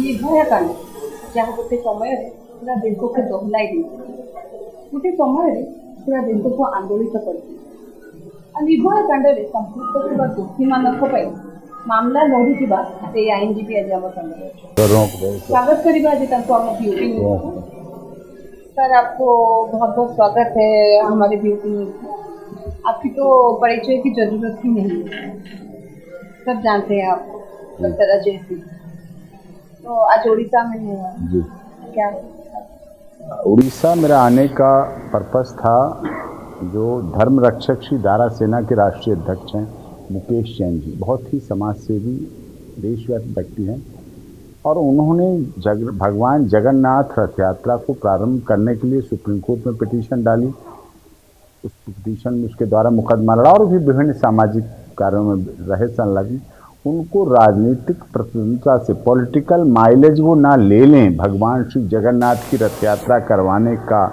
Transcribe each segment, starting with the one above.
ନିର୍ଭୟା କାଣ୍ଡ ଯାହା ଗୋଟେ ସମୟରେ ପୁରା ଦେଶକୁ ଦୋହଲାଇ ଦେଇଥିଲା, ଗୋଟେ ସମୟରେ ପୁରା ଦେଶକୁ ଆନ୍ଦୋଳିତ କରିଥିଲା। ଆଉ ନିର୍ଭୟା କାଣ୍ଡରେ ସମ୍ପୃକ୍ତ ଥିବା ଦୋଷୀମାନଙ୍କ ପାଇଁ ମାମଲା ଲଢୁଥିବା ସେଇ ଆଇନଜୀବୀ ଆଜି ଆମ ସାଙ୍ଗରେ ଅଛନ୍ତି। स्वागत करिबा आज तक हम ब्यूटी न्यूज। सर आपको बहुत बहुत स्वागत है हमारे ब्यूटी न्यूज। आपकी तो परिचय की जरूरत ही नहीं है, सब जानते हैं आपको, सब तरह जैसी। तो आज उड़ीसा में है जी। क्या उड़ीसा मेरा आने का पर्पस था, जो धर्म रक्षक श्री दारा सेना के राष्ट्रीय अध्यक्ष हैं मुकेश जैन जी, बहुत ही समाजसेवी देशव्यापी व्यक्ति हैं, और उन्होंने भगवान जगन्नाथ रथ यात्रा को प्रारंभ करने के लिए सुप्रीम कोर्ट में पिटीशन डाली। उस पिटीशन में उसके द्वारा मुकदमा लड़ा और भी विभिन्न सामाजिक कार्यों में रहे संलग्न। उनको राजनीतिक प्रतिद्वंद्विता से पॉलिटिकल माइलेज वो ना ले लें भगवान श्री जगन्नाथ की रथ यात्रा करवाने का,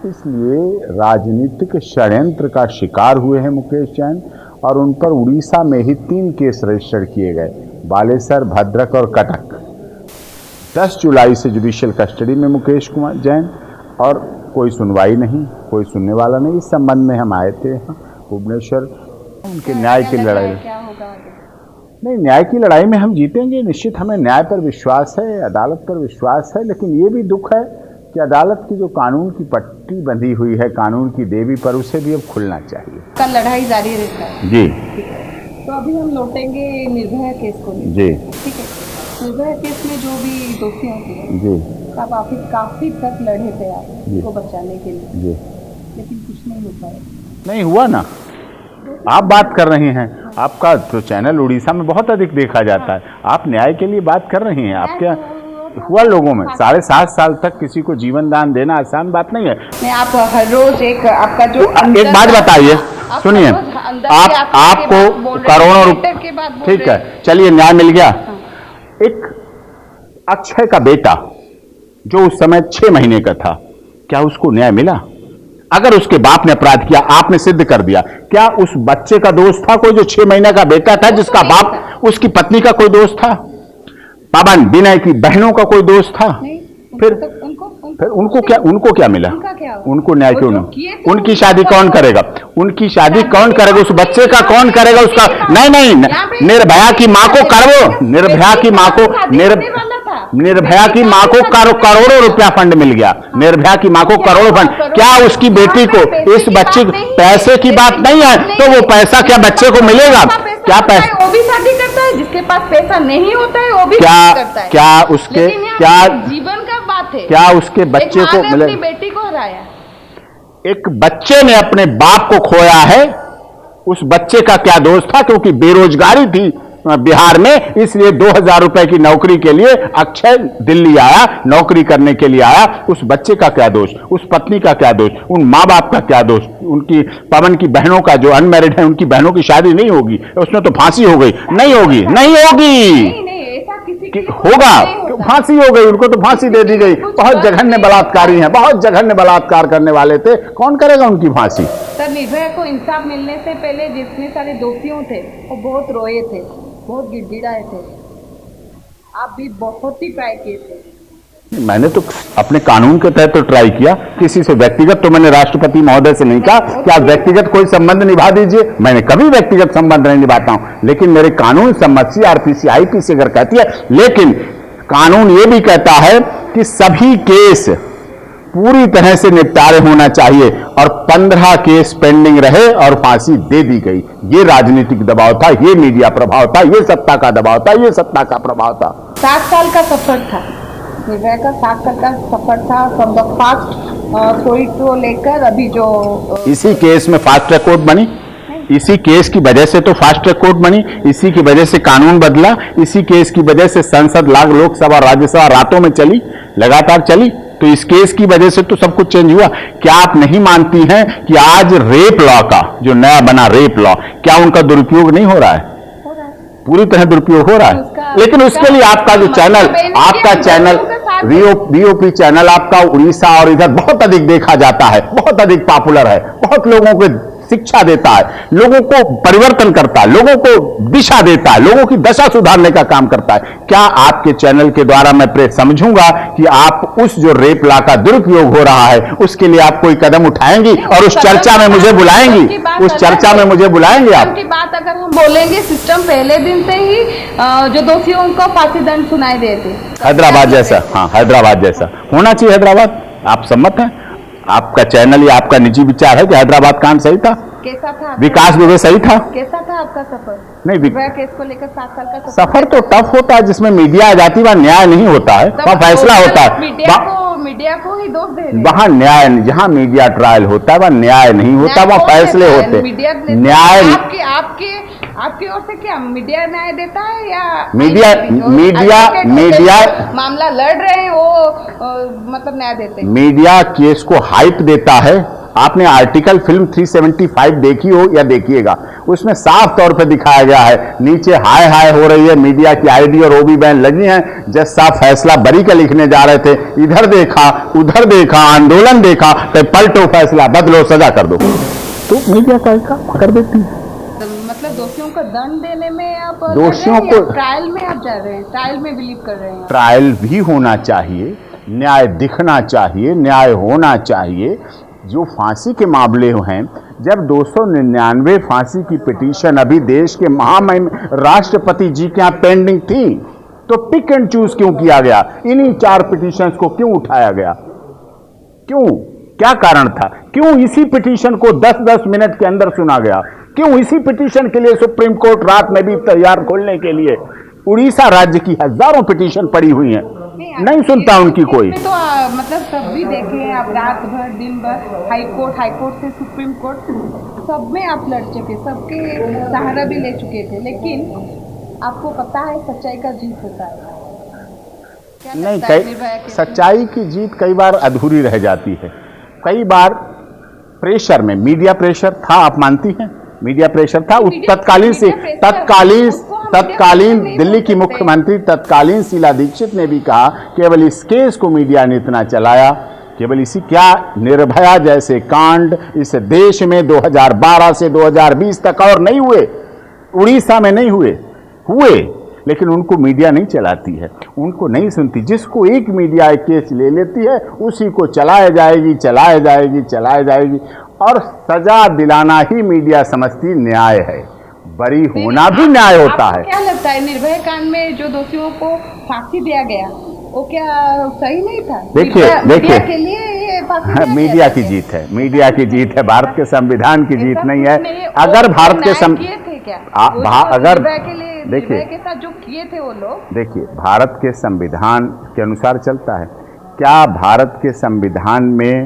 इसलिए राजनीतिक षड्यंत्र का शिकार हुए हैं मुकेश जैन, और उन पर उड़ीसा में ही 3 केस रजिस्टर किए गए, बालेश्वर, भद्रक और कटक। 10 जुलाई से जुडिशियल कस्टडी में मुकेश कुमार जैन, और कोई सुनवाई नहीं, कोई सुनने वाला नहीं। इस संबंध में हम आए थे भुवनेश्वर, उनके न्याय की लड़ाई। नहीं, न्याय की लड़ाई में हम जीतेंगे निश्चित, हमें न्याय पर विश्वास है, अदालत पर विश्वास है, लेकिन ये भी दुख है कि अदालत की जो कानून की पट्टी बंधी हुई है कानून की देवी पर, उसे भी अब खुलना चाहिए। कल लड़ाई जारी रहता है जी। तो अभी हम लौटेंगे निर्भया केस को जी। ठीक है, निर्भया केस में जो भी दोषी होते हैं जी, तब आप काफी तक लड़े थे आप उसको बचाने के लिए जी, लेकिन कुछ नहीं हो पाया। नहीं हुआ ना, आप बात कर रहे हैं, आपका तो चैनल उड़ीसा में बहुत अधिक देखा जाता है, आप न्याय के लिए बात कर रही हैं। आपके हुआ लोगों में 7.5 साल तक किसी को जीवन दान देना आसान बात नहीं है। आप हर रोज एक आपका जो एक बात बताइए, सुनिए, आपको करोड़ों रुपए, ठीक है चलिए न्याय मिल गया। एक अक्षय का बेटा जो उस समय 6 महीने का था, क्या उसको न्याय मिला? अगर उसके बाप ने अपराध किया, आपने सिद्ध कर दिया, क्या उस बच्चे का दोष था कोई जो 6 महीने का बेटा था, जिसका बाप, उसकी पत्नी का कोई दोष था? पावन विनय की बहनों का कोई दोष था? फिर उनको क्या मिला? उनको न्याय क्यों नहीं? उनकी शादी कौन करेगा? उनकी शादी कौन करेगा? उस बच्चे का कौन करेगा? उसका नहीं, निर्भया की माँ को करो, निर्भया की माँ को करोड़ों रुपया फंड मिल गया, निर्भया की माँ को करोड़ों फंड। क्या उसकी बेटी को, इस बच्चे को पैसे की बात नहीं है, तो वो पैसा क्या बच्चे को मिलेगा? क्या पैसा? वो भी शादी करता है, जिसके पास पैसा नहीं होता है वो भी शादी करता है। क्या उसके, क्या जीवन का बात है, क्या उसके बच्चे को मिले? अपनी बेटी को हराया, एक बच्चे ने अपने बाप को खोया है, उस बच्चे का क्या दोष था? क्योंकि बेरोजगारी थी बिहार में, इसलिए 2000 रुपए की नौकरी के लिए अक्षय दिल्ली आया, नौकरी करने के लिए आया। उस बच्चे का क्या दोष? उस पत्नी का क्या दोष? उन माँ बाप का क्या दोष? उनकी पवन की बहनों का, जो अनमैरिड है, उनकी बहनों की शादी नहीं होगी, उसमें तो फांसी हो गई। नहीं होगी होगा, फांसी हो गई, उनको तो फांसी दे दी गई। बहुत जघन्य बलात्कारी हैं, बहुत जघन्य बलात्कार करने वाले थे, कौन करेगा उनकी फांसी? सर निर्भया को इंसाफ मिलने से पहले जितने सारे दोषियों थे वो बहुत रोए थे, बहुत गिड़गिड़ाए थे, आप भी बहुत ही ट्राई किए थे। मैंने तो अपने कानून के तहत तो ट्राई किया, किसी से व्यक्तिगत तो मैंने राष्ट्रपति महोदय से नहीं कहा कि आप व्यक्तिगत कोई संबंध निभा दीजिए, मैंने कभी व्यक्तिगत संबंध नहीं निभाता हूं, लेकिन मेरे कानून सम्मत CRPC IPC अगर कहती है, लेकिन कानून ये भी कहता है कि सभी केस पूरी तरह से निपटारे होना चाहिए, और 15 केस पेंडिंग रहे और फांसी दे दी गई। ये राजनीतिक दबाव था, ये मीडिया प्रभाव था, ये सत्ता का दबाव था, ये सत्ता का प्रभाव था। 7 साल का सफर था निर्भया का, 7 साल का सफर था फ्रॉम द फास्ट थ्रोइंग को लेकर अभी जो इसी केस में फास्ट ट्रैक कोर्ट बनी, इसी केस की वजह से तो फास्ट ट्रैक कोर्ट बनी, इसी की वजह से कानून बदला, इसी केस की वजह से संसद, लोकसभा, राज्यसभा रातों में चली, लगातार चली, तो इस केस की वजह से तो सब कुछ चेंज हुआ। क्या आप नहीं मानती हैं कि आज रेप लॉ का जो नया बना रेप लॉ, क्या उनका दुरुपयोग नहीं हो रहा है? पूरी तरह दुरुपयोग हो रहा है, लेकिन उसके लिए आपका जो चैनल, आपका चैनल VOP चैनल आपका उड़ीसा और इधर बहुत अधिक देखा जाता है, बहुत अधिक पॉपुलर है, बहुत लोगों के शिक्षा देता है, लोगों को परिवर्तन करता है, लोगों को दिशा देता है, लोगों की दशा सुधारने का काम करता है। क्या आपके चैनल के द्वारा मैं समझूंगा कि आप उस जो रेप लॉ का दुरुपयोग हो रहा है उसके लिए आप कोई कदम उठाएंगी और उस चर्चा में मुझे बुलाएंगी? उस चर्चा में मुझे बुलाएंगे आप? की बात अगर हम बोलेंगे, सिस्टम पहले दिन से ही जो दोषियों को फांसी दंड सुनाई देते, हैदराबाद जैसा, हाँ हैदराबाद जैसा होना चाहिए। हैदराबाद, आप सम्मत हैं? आपका चैनल या आपका निजी विचार है कि हैदराबाद कांड सही था? कैसा था? विकास दुबे सही था? कैसा था आपका सफर? नहीं, वह केस को लेकर 7 साल का सफर तो टफ होता है, जिसमें मीडिया आ जाती है वहां न्याय नहीं होता है, वहां फैसला होता है। मीडिया को ही दोष दे रहे हैं। वहां न्याय, जहां मीडिया ट्रायल होता है वहां न्याय नहीं होता, वहां फैसले होते हैं। न्याय आपकी ओर से क्या मीडिया न्याय देता है या मीडिया मामला लड़ रहे हैं वो मतलब न्याय देते हैं? मीडिया केस को हाइप देता है। आपने आर्टिकल फिल्म 375 देखी हो या देखिएगा, उसमें साफ तौर पे दिखाया गया है, नीचे हाय हाय हो रही है, मीडिया की आईडी और ओबी बैन लगी हैं। जज साहब फैसला बरी का लिखने जा रहे थे, इधर देखा उधर देखा, आंदोलन देखा, तो पलटो फैसला बदलो सजा कर दो, तो मीडिया का पकड़ देती है। मतलब दोषियों को दंड देने में आप दोषियों को ट्रायल में आप जा रहे हैं, ट्रायल में बिलीव कर रहे हैं? ट्रायल भी होना चाहिए, न्याय दिखना चाहिए, न्याय होना चाहिए। जो फांसी के मामले हैं, जब 299 फांसी की पिटीशन अभी देश के महामहिम राष्ट्रपति जी के यहाँ पेंडिंग थी, तो पिक एंड चूज क्यों किया गया? इन्हीं 4 पिटीशंस को क्यों उठाया गया? क्यों? क्या कारण था? क्यों इसी पिटीशन को 10-10 मिनट के अंदर सुना गया? क्यों इसी पिटीशन के लिए सुप्रीम कोर्ट रात में भी तैयार खोलने के लिए? उड़ीसा राज्य की हजारों पिटीशन पड़ी हुई हैं, नहीं सुनता उनकी कोई। तो मतलब सब भी देखे हैं आप, रात भर दिन भर हाई कोर्ट से सुप्रीम कोर्ट, सब में आप लड़ चुके, सबके सहारा भी ले चुके थे, लेकिन आपको पता है सच्चाई का जीत होता है। नहीं, सच्चाई की जीत कई बार अधूरी रह जाती है। कई बार प्रेशर में, मीडिया प्रेशर था, आप मानती हैं? मीडिया प्रेशर था। तत्कालीन दिल्ली की मुख्यमंत्री तत्कालीन शीला दीक्षित ने भी कहा केवल इस केस को मीडिया ने इतना चलाया, केवल इसी क्या निर्भया जैसे कांड इस देश में 2012 से 2020 तक और नहीं हुए, उड़ीसा में नहीं हुए, लेकिन उनको मीडिया नहीं चलाती है, उनको नहीं सुनती। जिसको एक मीडिया एक केस ले लेती है उसी को चलाया जाएगी और सजा दिलाना ही मीडिया समझती न्याय है। बरी होना भी न्याय होता है। क्या लगता है निर्भया कांड में जो दोषियों को फांसी दिया गया वो क्या सही नहीं था? देखिए के लिए ये मीडिया की जीत है, मीडिया की जीत है, भारत के संविधान की जीत नहीं है। अगर भारत के अगर देखिए के साथ जो किए थे वो लोग, देखिए भारत के संविधान के अनुसार चलता है। क्या भारत के संविधान में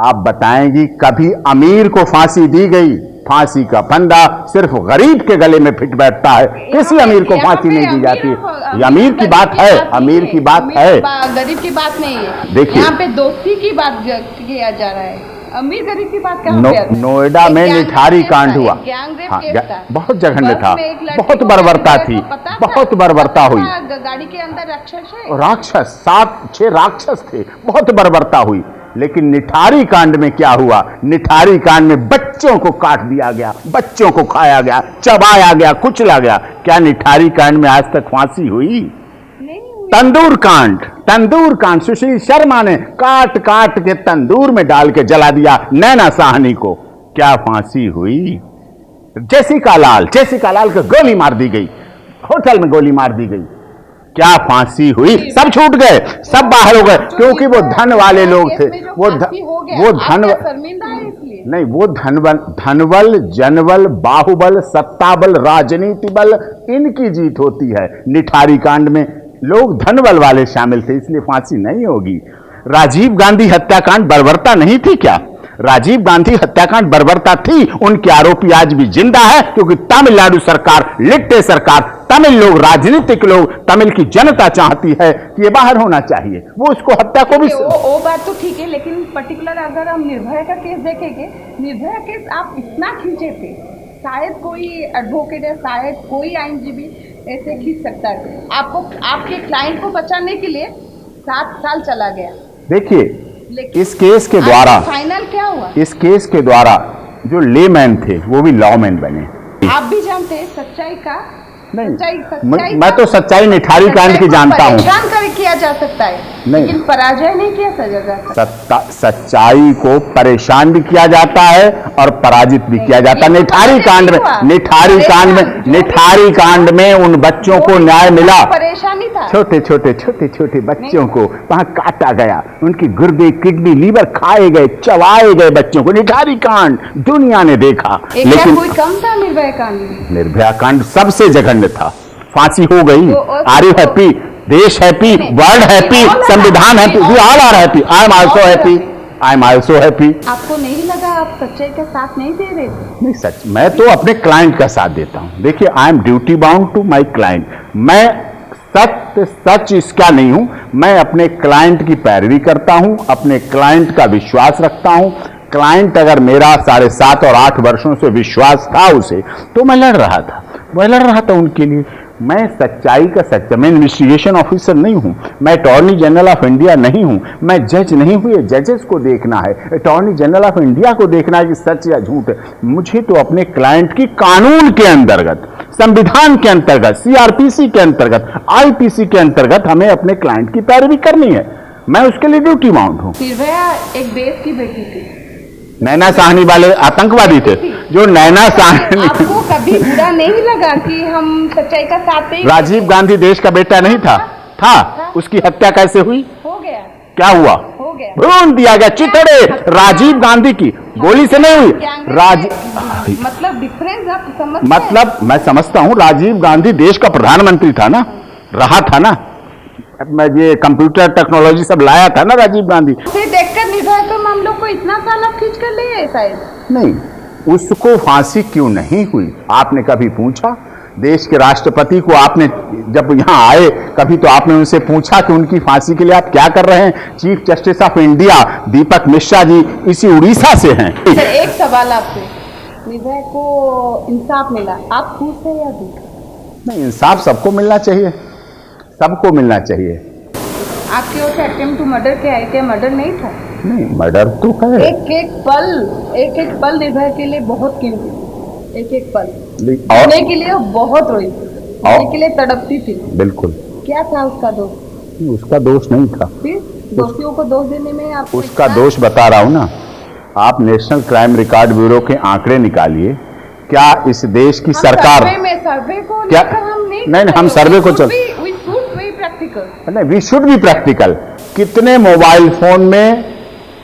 आप बताएंगी कभी अमीर को फांसी दी गई? फांसी का फंदा सिर्फ गरीब के गले में फिट बैठता है, किसी अमीर को फांसी नहीं दी जाती। ये अमीर की बात है, अमीर की बात है, गरीब की बात नहीं है। देखिए यहाँ पे दोस्ती की बात किया जा रहा है, अमीर गरीब की बात कहाँ पे? नोएडा में निठारी कांड हुआ, बहुत जघन्य था, बहुत बर्बरता थी, बहुत बर्बरता हुई। गाड़ी के अंदर राक्षस 7-6 राक्षस थे, बहुत बर्बरता हुई। लेकिन निठारी कांड में क्या हुआ? निठारी कांड में बच्चों को काट दिया गया, बच्चों को खाया गया, चबाया गया, कुचला गया। क्या निठारी कांड में आज तक फांसी हुई? तंदूर कांड सुशील शर्मा ने काट काट के तंदूर में डाल के जला दिया नैना साहनी को, क्या फांसी हुई? जेसिका लाल को गोली मार दी गई, होटल में गोली मार दी गई, क्या फांसी हुई? सब छूट गए, सब बाहर हो गए, क्योंकि वो धन वाले लोग थे। वो धनबल, जनबल, बाहुबल, सत्ताबल, राजनीति बल, इनकी जीत होती है। निठारी कांड में लोग धनबल वाले शामिल थे, इसलिए फांसी नहीं होगी। राजीव गांधी हत्याकांड बर्बरता नहीं थी क्या? राजीव गांधी हत्याकांड बर्बरता थी। उनके आरोपी आज भी जिंदा है, क्योंकि तमिलनाडु सरकार, लिट्टे सरकार, तमिल लोग, राजनीतिक लोग, तमिल की जनता चाहती है कि ये बाहर होना चाहिए। वो उसको हत्या को भी वो बात तो ठीक है, लेकिन पर्टिकुलर अगर हम निर्भया का केस देखेंगे, निर्भया केस आप इतना खींचे थे, शायद कोई एडवोकेट है, शायद कोई आईनजीबी ऐसे खींच सकता है। आपको आपके क्लाइंट को बचाने के लिए 7 साल चला गया। देखिए इस केस के द्वारा फाइनल क्या हुआ? इस केस के द्वारा जो लेमैन थे वो भी लॉमैन बने। आप भी जानते हैं सच्चाई का नहीं, मैं तो सच्चाई निठारी कांड की जानता हूँ। परेशान कर किया जा सकता है लेकिन पराजय नहीं किया जा सकता। सच्चाई को परेशान भी किया जाता है और पराजित भी किया जाता है। निठारी कांड में उन बच्चों को न्याय मिला। परेशानी था, छोटे बच्चों को वहां काटा गया, उनकी गुर्दे, किडनी, लीवर खाए गए, चबाए गए बच्चों को। निठारी कांड दुनिया ने देखा, लेकिन कोई कम था निर्भया कांड में? निर्भया कांड सबसे जघन्य था। फांसी हो गई। Are you happy? देश हैप्पी, वर्ल्ड हैप्पी, संविधान happy, we all are happy. I am also happy. आपको नहीं लगा आप सच्चाई का साथ नहीं दे रहे? नहीं, सच मैं तो अपने क्लाइंट का साथ देता हूं। देखिए, I am duty bound to my client. मैं सच इसका नहीं हूं, मैं अपने क्लाइंट की पैरवी करता हूं, अपने क्लाइंट का विश्वास रखता हूं। क्लाइंट अगर मेरा 7.5 और 8 वर्षों से विश्वास था उसे, तो मैं लड़ रहा था उनके लिए। मैं सच्चाई का सच्चा, मैं इन्वेस्टिगेशन ऑफिसर नहीं हूं, मैं अटॉर्नी जनरल ऑफ इंडिया नहीं हूं, मैं जज नहीं हुए। जजेस को देखना है, अटॉर्नी जनरल ऑफ इंडिया को देखना है कि सच या झूठ है। मुझे तो अपने क्लाइंट की कानून के अंतर्गत, संविधान के अंतर्गत, सीआरपीसी के अंतर्गत, आईपीसी के अंतर्गत हमें अपने क्लाइंट की पैरवी करनी है। मैं उसके लिए ड्यूटी बाउंड हूं। निर्भया एक देश की बेटी थी। नैना साहनी वाले आतंकवादी थे जो नैना साहनी। आपको कभी बुरा नहीं लगा कि हम सच्चाई का साथ नहीं? राजीव गांधी देश का बेटा नहीं था? उसकी हत्या कैसे हुई? हो गया। क्या हुआ? हो गया, भून दिया गया। चिथड़े राजीव गांधी की गोली से नहीं हुई। मतलब डिफरेंस आप समझ? मतलब मैं समझता हूं, राजीव गांधी देश का प्रधानमंत्री था ना, रहा था ना। मैं ये कंप्यूटर टेक्नोलॉजी सब लाया था ना राजीव गांधी। फिर देखकर निर्भया के मामलों को इतना साल आप खींच कर ले शायद? नहीं, उसको फांसी क्यों नहीं हुई आपने कभी पूछा? देश के राष्ट्रपति को आपने जब यहाँ आए कभी तो आपने उनसे पूछा कि उनकी फांसी के लिए आप क्या कर रहे हैं? चीफ जस्टिस ऑफ इंडिया दीपक मिश्रा जी इसी उड़ीसा से हैं। एक सवाल आपसे, निर्भया को इंसाफ मिला, आप खुश हैं या दुख? नहीं, इंसाफ सबको मिलना चाहिए, सबको मिलना चाहिए। आपकी ओर से अटेम्प्ट टू मर्डर क्या है? क्या मर्डर नहीं था? नहीं, मर्डर तो है। एक एक पल निर्भया के लिए बहुत कीमती, एक पल रोने के लिए बहुत रोई, रोने के लिए तड़पती थी। बिल्कुल। क्या था उसका दोष? उसका दोष नहीं था। फिर दोषियों को दोष देने में आप? उसका दोष बता रहा हूं ना। आप नेशनल क्राइम रिकॉर्ड ब्यूरो के आंकड़े निकालिए। क्या इस देश की सरकार सर्वे को क्या? नहीं, हम सर्वे को चल नहीं, वी शुड बी प्रैक्टिकल। कितने मोबाइल फोन में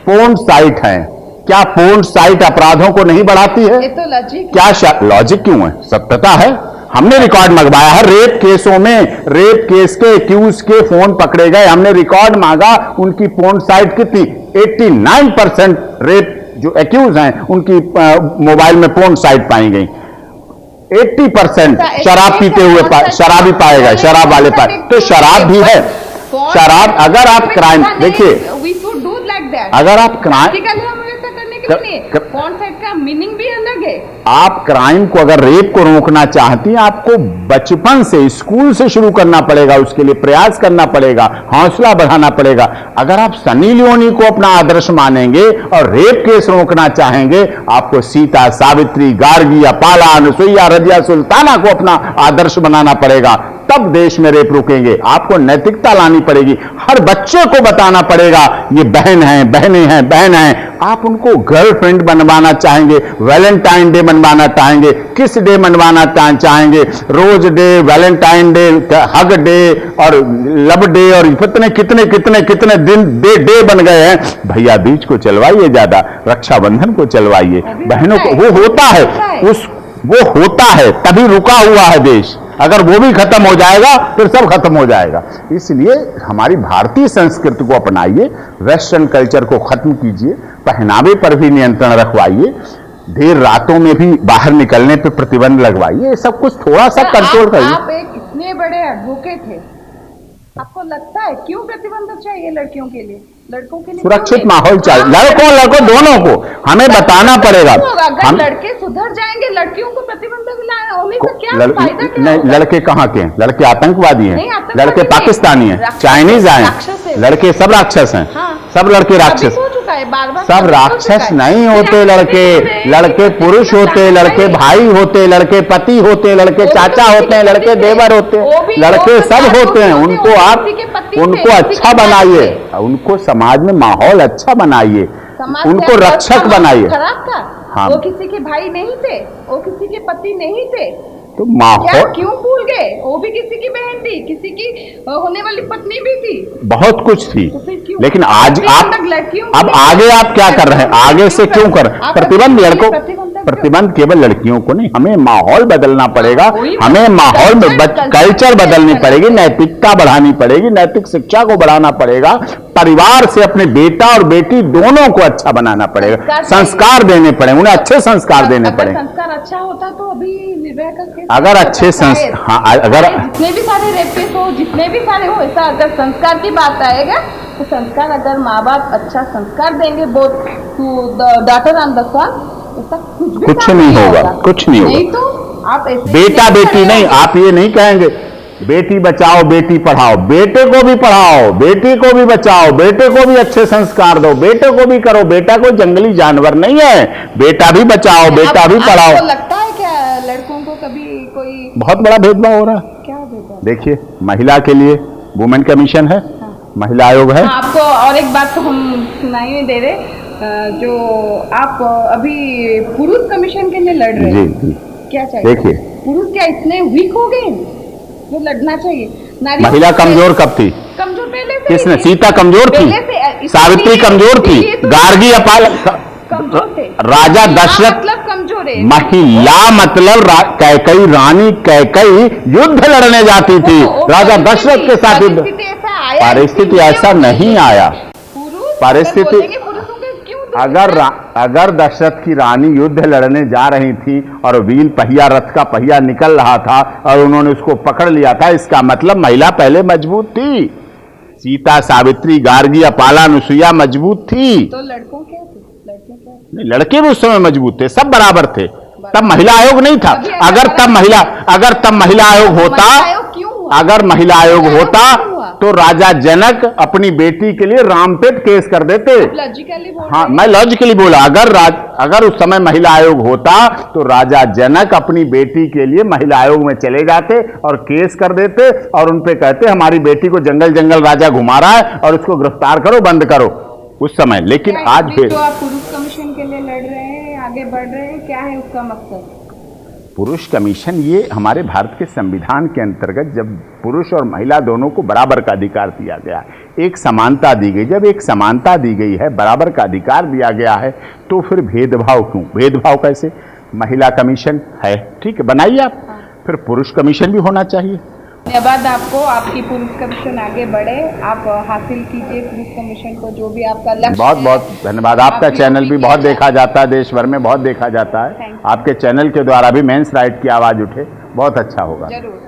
पोर्न साइट हैं? क्या पोर्न साइट अपराधों को नहीं बढ़ाती है? ये तो लॉजिक। क्या लॉजिक क्यों है? सत्यता है। हमने रिकॉर्ड मंगवाया है रेप केसों में, रेप केस के एक्यूज के फोन पकड़े गए, हमने रिकॉर्ड मांगा। उनकी पोर्न साइट कितनी? 89% रेप जो एक्यूज हैं उनकी मोबाइल में पोर्न साइट पाई गई। 80% शराब पीते हुए शराबी पाए गए, शराब वाले पाए। तो शराब भी है। शराब, अगर आप क्राइम देखिए, अगर आप क्राइम कौन सा इसका मीनिंग भी अलग है। आप क्राइम को, अगर रेप को रोकना चाहती हैं, आपको बचपन से, स्कूल से शुरू करना पड़ेगा। उसके लिए प्रयास करना पड़ेगा, हौसला बढ़ाना पड़ेगा। अगर आप सनी लियोनी को अपना आदर्श मानेंगे और रेप केस रोकना चाहेंगे, आपको सीता, सावित्री, गार्गी, अपाला, अनुसुईया, रजिया सुल्ताना को अपना आदर्श बनाना पड़ेगा। तब देश में रेप रुकेंगे। आपको नैतिकता लानी पड़ेगी। हर बच्चे को बताना पड़ेगा ये बहन है, बहनें हैं, बहन है। आप उनको गर्लफ्रेंड बनवाना चाहेंगे, वैलेंटाइन डे मनवाना चाहेंगे, किस डे मनवाना चाहेंगे, rose day, valentine day, hug day और लव डे और कितने दिन डे बन गए हैं। भैया बीज को चलवाइए, ज्यादा रक्षाबंधन को चलवाइए, बहनों को। वो होता है तभी रुका हुआ है देश। अगर वो भी खत्म हो जाएगा फिर सब खत्म हो जाएगा। इसलिए हमारी भारतीय संस्कृति को अपनाइए, वेस्टर्न कल्चर को खत्म कीजिए, पहनावे पर भी नियंत्रण रखवाइए, देर रातों में भी बाहर निकलने पे प्रतिबंध लगवाइए। सब कुछ थोड़ा सा कंट्रोल करिए। आप एक इतने बड़े एडवोकेट हैं, आपको लगता है क्यों प्रतिबंध चाहिए लड़कियों के लिए? लड़कों के लिए सुरक्षित माहौल चाहिए। लड़कों दोनों को हमें बताना पड़ेगा। अगर लड़के सुधर जाएंगे, लड़कियों को प्रतिबंध होने से क्या फायदा? नहीं, लड़के कहाँ के हैं? लड़के आतंकवादी हैं, लड़के पाकिस्तानी हैं, चाइनीज आए, लड़के सब राक्षस हैं। सब लड़के राक्षस। है, बार-बार सब राक्षस नहीं होते लड़के, लड़के पुरुष होते, लड़के भाई होते, लड़के पति होते, लड़के चाचा होते हैं, लड़के देवर होते हैं, लड़के सब होते हैं। उनको आप उनको अच्छा बनाइए, उनको समाज में माहौल अच्छा बनाइए, उनको रक्षक बनाइए। हाँ, वो किसी के भाई नहीं थे, वो किसी के पति नहीं थे, तो माहौल क्यों भूल गए? वो भी किसी की बहन थी, किसी की होने वाली पत्नी भी थी, बहुत कुछ थी। तो लेकिन आज आप अब आगे आप क्या कर रहे हैं, आगे से क्यों कर प्रतिबंध लड़कों, प्रतिबंध केवल लड़कियों को नहीं, हमें माहौल बदलना पड़ेगा, हमें माहौल में कल्चर बदलनी पड़ेगी, नैतिकता बढ़ानी पड़ेगी, नैतिक शिक्षा को बढ़ाना पड़ेगा, परिवार से अपने बेटा और बेटी दोनों को अच्छा बनाना पड़ेगा, संस्कार देने पड़ेंगे, उन्हें अच्छे संस्कार देने पड़ेंगे। संस्कार अच्छा होता तो अभी निर्भय करके अगर अच्छे अगर जितने भी सारे रेपिस्ट हो, जितने भी सारे हो, ऐसा अगर संस्कार की बात आएगा तो संस्कार, अगर माँ बाप अच्छा संस्कार देंगे both to the daughter and the son, ऐसा कुछ नहीं होगा, कुछ नहीं होगा। नहीं तो आप ऐसे बेटा बेटी नहीं, आप ये नहीं कहेंगे बेटी बचाओ बेटी पढ़ाओ, बेटे को भी पढ़ाओ, बेटी को भी बचाओ, बेटे को भी अच्छे संस्कार दो, बेटे को भी करो, बेटा कोई जंगली जानवर नहीं है, बेटा भी बचाओ, बेटा भी पढ़ाओ। आपको लगता है क्या लड़कों को कभी कोई बहुत बड़ा भेदभाव हो रहा है? क्या भेदभाव? देखिए, महिला के लिए वुमेन कमीशन है, महिला आयोग है। आपको और एक बात तो हम सुनाई नहीं दे रहे, जो आप अभी पुरुष कमीशन के लिए लड़ रहे हैं, क्या चाहिए? देखिए, पुरुष क्या इतने वीक हो गए जो लड़ना चाहिए? महिला कमजोर कब थी? कमजोर पहले से। किसने? सीता कमजोर थी, सावित्री कमजोर थी, गार्गी अपाल कमजोर थे, राजा दशरथ मतलब कमजोर है। महिला मतलब कैकई, रानी कैकई युद्ध लड़ने जाती थी राजा दशरथ के साथ। परिस्थिति ऐसा नहीं आया। परिस्थिति अगर दशरथ की रानी युद्ध लड़ने जा रही थी और व्हील पहिया, रथ का पहिया निकल रहा था और उन्होंने उसको पकड़ लिया था, इसका मतलब महिला पहले मजबूत थी। सीता, सावित्री, गार्गी, अपाला, अनुसुईया मजबूत थी। तो लड़कों क्या थे? नहीं, लड़के भी उस समय मजबूत थे, सब बराबर थे। तब महिला आयोग नहीं था। अगर तब महिला आयोग होता, अगर महिला आयोग होता तो राजा जनक अपनी बेटी के लिए रामपेट केस कर देते। हाँ, मैं लॉजिकली बोला, अगर उस समय महिला आयोग होता तो राजा जनक अपनी बेटी के लिए महिला आयोग में चले जाते और केस कर देते और उनपे कहते हमारी बेटी को जंगल जंगल राजा घुमा रहा है और उसको गिरफ्तार करो, बंद करो उस समय। लेकिन आज भी तो आप पुरुष कमीशन के लिए लड़ रहे हैं, आगे बढ़ रहे हैं, क्या है उसका मकसद? पुरुष कमीशन ये हमारे भारत के संविधान के अंतर्गत जब पुरुष और महिला दोनों को बराबर का अधिकार दिया गया, एक समानता दी गई, जब एक समानता दी गई है, बराबर का अधिकार दिया गया है, तो फिर भेदभाव क्यों? भेदभाव कैसे? महिला कमीशन है, ठीक है, बनाइए आप, फिर पुरुष कमीशन भी होना चाहिए। धन्यवाद आपको, आपकी पुरुष कमीशन आगे बढ़े, आप हासिल कीजिए पुरुष कमीशन को, जो भी आपका लक्ष्य। बहुत बहुत धन्यवाद। आपका चैनल भी बहुत देखा जाता है, देश भर में बहुत देखा जाता है। आपके चैनल के द्वारा भी मेंस राइट की आवाज़ उठे, बहुत अच्छा होगा। जरूर।